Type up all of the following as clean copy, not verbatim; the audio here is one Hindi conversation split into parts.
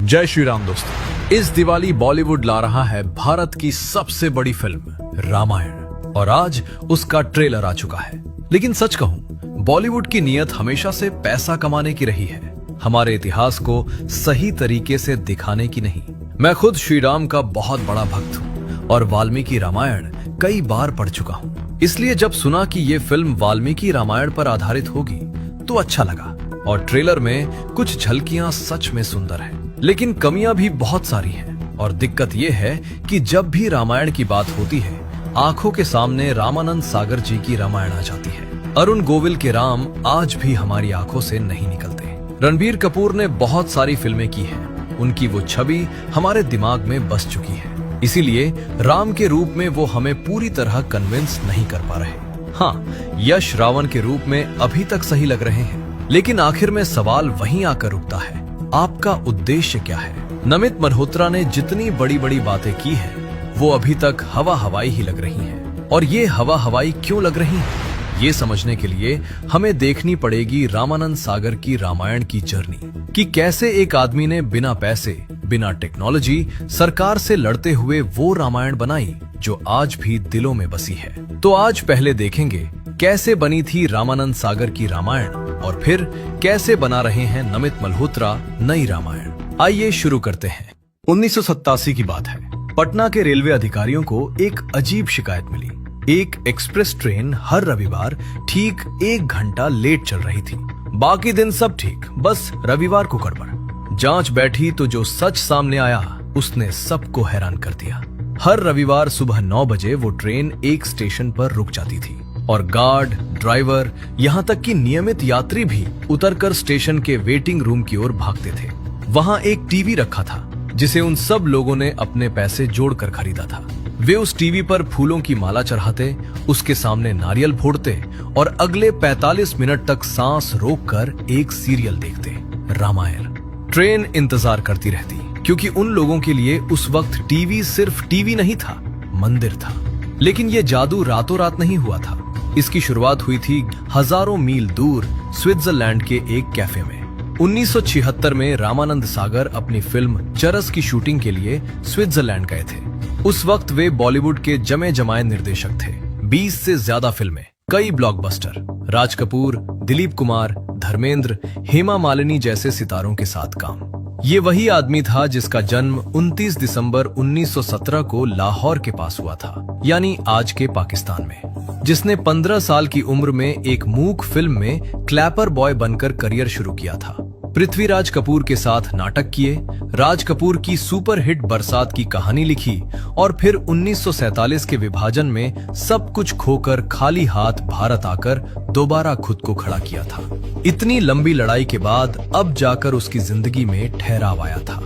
जय श्री राम दोस्तों। इस दिवाली बॉलीवुड ला रहा है भारत की सबसे बड़ी फिल्म रामायण और आज उसका ट्रेलर आ चुका है। लेकिन सच कहूं, बॉलीवुड की नीयत हमेशा से पैसा कमाने की रही है, हमारे इतिहास को सही तरीके से दिखाने की नहीं। मैं खुद श्री राम का बहुत बड़ा भक्त हूं और वाल्मीकि रामायण कई बार पढ़ चुका हूं। इसलिए जब सुना कि ये फिल्म वाल्मीकि रामायण पर आधारित होगी तो अच्छा लगा और ट्रेलर में कुछ झलकियां सच में सुंदर हैं। लेकिन कमियां भी बहुत सारी हैं और दिक्कत यह है कि जब भी रामायण की बात होती है आंखों के सामने रामानंद सागर जी की रामायण आ जाती है। अरुण गोविल के राम आज भी हमारी आंखों से नहीं निकलते। रणबीर कपूर ने बहुत सारी फिल्में की हैं, उनकी वो छवि हमारे दिमाग में बस चुकी है, इसीलिए राम के रूप में वो हमें पूरी तरह कन्विंस नहीं कर पा रहे। हाँ, यश रावण के रूप में अभी तक सही लग रहे हैं, लेकिन आखिर में सवाल वहीं आकर रुकता है, आपका उद्देश्य क्या है? नमित मल्होत्रा ने जितनी बड़ी बड़ी बातें की है वो अभी तक हवा हवाई ही लग रही हैं। और ये हवा हवाई क्यों लग रही हैं? ये समझने के लिए हमें देखनी पड़ेगी रामानंद सागर की रामायण की जर्नी, कि कैसे एक आदमी ने बिना पैसे, बिना टेक्नोलॉजी, सरकार से लड़ते हुए वो रामायण बनाई जो आज भी दिलों में बसी है। तो आज पहले देखेंगे कैसे बनी थी रामानंद सागर की रामायण और फिर कैसे बना रहे हैं नमित मल्होत्रा नई रामायण। आइए शुरू करते हैं। 1987 की बात है। पटना के रेलवे अधिकारियों को एक अजीब शिकायत मिली। एक एक्सप्रेस ट्रेन हर रविवार ठीक 1 घंटा लेट चल रही थी। बाकी दिन सब ठीक, बस रविवार को गड़बड़। जांच बैठी तो जो सच सामने आया उसने सबको हैरान कर दिया। हर रविवार सुबह 9 बजे वो ट्रेन एक स्टेशन पर रुक जाती थी और गार्ड, ड्राइवर, यहाँ तक कि नियमित यात्री भी उतरकर स्टेशन के वेटिंग रूम की ओर भागते थे। वहाँ एक टीवी रखा था जिसे उन सब लोगों ने अपने पैसे जोड़कर खरीदा था। वे उस टीवी पर फूलों की माला चढ़ाते, उसके सामने नारियल फोड़ते और अगले 45 मिनट तक सांस रोककर एक सीरियल देखते, रामायण। ट्रेन इंतजार करती रहती, क्योंकि उन लोगों के लिए उस वक्त टीवी सिर्फ टीवी नहीं था, मंदिर था। लेकिन ये जादू रातों रात नहीं हुआ था। इसकी शुरुआत हुई थी हजारों मील दूर स्विट्जरलैंड के एक कैफे में। 1976 में रामानंद सागर अपनी फिल्म चरस की शूटिंग के लिए स्विट्जरलैंड गए थे। उस वक्त वे बॉलीवुड के जमे जमाए निर्देशक थे। 20 से ज्यादा फिल्में, कई ब्लॉकबस्टर, राज कपूर, दिलीप कुमार, धर्मेंद्र, हेमा मालिनी जैसे सितारों के साथ काम। ये वही आदमी था जिसका जन्म 29 दिसंबर 1917 को लाहौर के पास हुआ था, यानी आज के पाकिस्तान में, जिसने 15 साल की उम्र में एक मूक फिल्म में क्लैपर बॉय बनकर करियर शुरू किया था। पृथ्वीराज कपूर के साथ नाटक किए, राज कपूर की सुपरहिट बरसात की कहानी लिखी और फिर 1947 के विभाजन में सब कुछ खोकर खाली हाथ भारत आकर दोबारा खुद को खड़ा किया था। इतनी लंबी लड़ाई के बाद अब जाकर उसकी जिंदगी में ठहराव आया था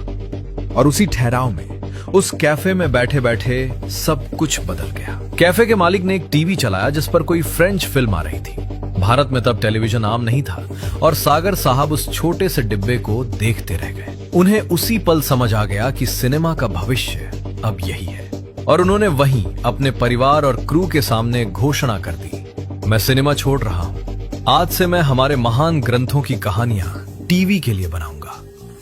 और उसी ठहराव में उस कैफे में बैठे बैठे सब कुछ बदल गया। कैफे के मालिक ने एक टीवी चलाया जिस पर कोई फ्रेंच फिल्म आ रही थी। भारत में तब टेलीविजन आम नहीं था और सागर साहब उस छोटे से डिब्बे को देखते रह गए। उन्हें उसी पल समझ आ गया कि सिनेमा का भविष्य अब यही है और उन्होंने वहीं अपने परिवार और क्रू के सामने घोषणा कर दी, मैं सिनेमा छोड़ रहा हूं। आज से मैं हमारे महान ग्रंथों की कहानियां टीवी के लिए बनाऊंगा।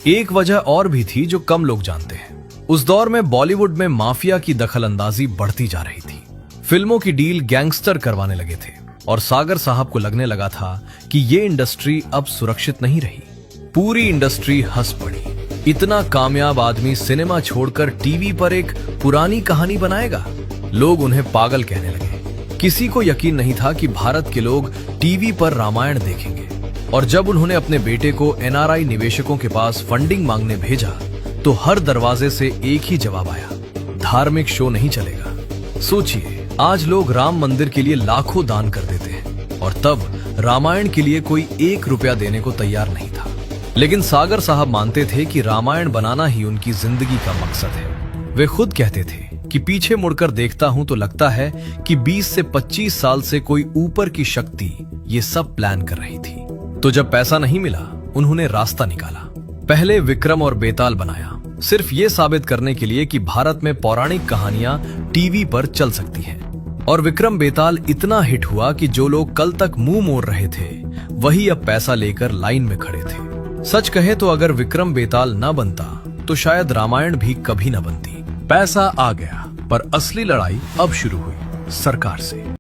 एक वजह और भी थी जो कम लोग जानते हैं। उस दौर में बॉलीवुड में माफिया की दखलंदाजी बढ़ती जा रही थी। फिल्मों की डील गैंगस्टर करवाने लगे थे और सागर साहब को लगने लगा था कि ये इंडस्ट्री अब सुरक्षित नहीं रही। पूरी इंडस्ट्री हंस पड़ी। इतना कामयाब आदमी सिनेमा छोड़कर टीवी पर एक पुरानी कहानी बनाएगा? लोग उन्हें पागल कहने लगे। किसी को यकीन नहीं था कि भारत के लोग टीवी पर रामायण देखेंगे। और जब उन्होंने अपने बेटे को NRI निवेशकों के पास फंडिंग मांगने भेजा तो हर दरवाजे से एक ही जवाब आया, धार्मिक शो नहीं चलेगा। सोचिए, आज लोग राम मंदिर के लिए लाखों दान कर देते हैं और तब रामायण के लिए कोई 1 रुपया देने को तैयार नहीं था। लेकिन सागर साहब मानते थे कि रामायण बनाना ही उनकी जिंदगी का मकसद है। वे खुद कहते थे कि पीछे मुड़कर देखता हूं तो लगता है कि 20 से 25 साल से कोई ऊपर की शक्ति ये सब प्लान कर रही थी। तो जब पैसा नहीं मिला, उन्होंने रास्ता निकाला। पहले विक्रम और बेताल बनाया, सिर्फ ये साबित करने के लिए कि भारत में पौराणिक कहानियां टीवी पर चल सकती हैं। और विक्रम बेताल इतना हिट हुआ कि जो लोग कल तक मुंह मोड़ रहे थे वही अब पैसा लेकर लाइन में खड़े थे। सच कहे तो अगर विक्रम बेताल न बनता तो शायद रामायण भी कभी न बनती। पैसा आ गया, पर असली लड़ाई अब शुरू हुई सरकार से।